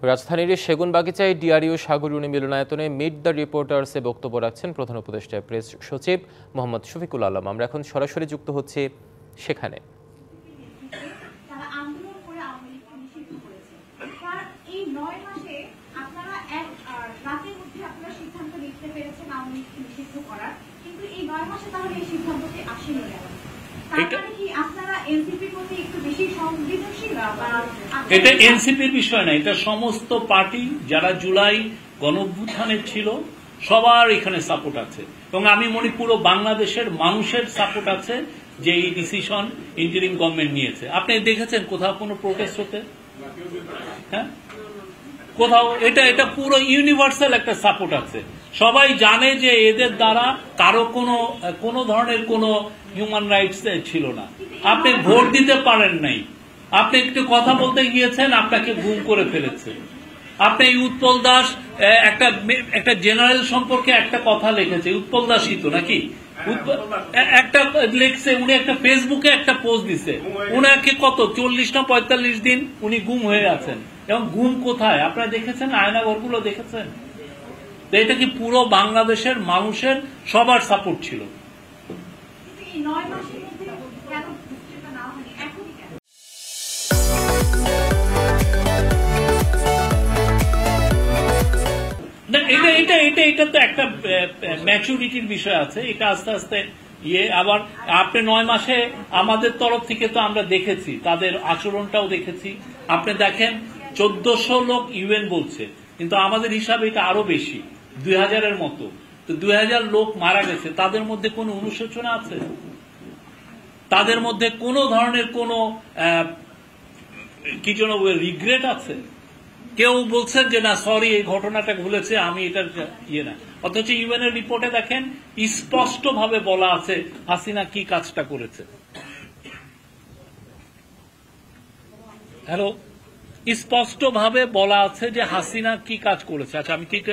রাজধানীর সেগুনবাগিচায় ডিআরইউ সাগররুনি মিলনায়তনে meet the রিপোর্টার্সে বক্তব্য রাখছেন প্রধান উপদেষ্টা প্রেস সচিব মোহাম্মদ শফিকুল আলম। আমরা এখন সরাসরি যুক্ত হচ্ছি সেখানে। এটা এনসিপির বিষয় না, এটা সমস্ত পার্টি যারা জুলাই গণঅভ্যুত্থানের ছিল সবার এখানে সাপোর্ট আছে, এবং আমি মনে পুরো বাংলাদেশের মানুষের সাপোর্ট আছে যে এই ডিসিশন ইন্টারিম গভর্নমেন্ট নিয়েছে। আপনি দেখেছেন কোথাও কোনো প্রোটেস্ট হতে? হ্যাঁ, কোথাও এটা পুরো ইউনিভার্সাল একটা সাপোর্ট আছে। সবাই জানে যে এদের দ্বারা কারো কোনো ধরনের কোনো হিউম্যান রাইটস ছিল না। আপনি ভোট দিতে পারেন নাই, আপনি একটু কথা বলতে গিয়েছেন, আপনাকে গুম করে ফেলেছে। আপনি উৎপল দাস একটা জেনারেল সম্পর্কে একটা কথা লিখেছে, উৎপল দাসই তো নাকি একটা লিখছে, উনি একটা ফেসবুকে একটা পোস্ট দিছে, উনাকে কত 40 না 45 দিন উনি গুম হয়ে আছেন। এবং গুম কোথায় আপনারা দেখেছেন? আয়নাঘরগুলো দেখেছেন? এটা কি পুরো বাংলাদেশের মানুষের সবার সাপোর্ট ছিল? এটা তো একটা ম্যাচুরিটির বিষয় আছে, এটা আস্তে আস্তে আবার আপনি 9 মাসে আমাদের তরফ থেকে তো আমরা দেখেছি, তাদের আচরণটাও দেখেছি। আপনি দেখেন 1400 লোক ইউএন বলছে, কিন্তু আমাদের হিসাবে এটা আরো বেশি, 2000-এর মতো। তো 2000 লোক মারা গেছে, তাদের মধ্যে কোনো অনুশোচনা আছে? তাদের মধ্যে কোনো ধরনের কোনো কি যেন রিগ্রেট আছে? কেউ বলছেন যে না সরি এই ঘটনাটা ভুলেছে, আমি এটার না। অথচ ইউএন এর রিপোর্টে দেখেন স্পষ্ট ভাবে বলা আছে হাসিনা কি কাজটা করেছে। হ্যালো, স্পষ্ট ভাবে বলা আছে যে হাসিনা কি কাজ করেছে। আচ্ছা, আমি ঠিক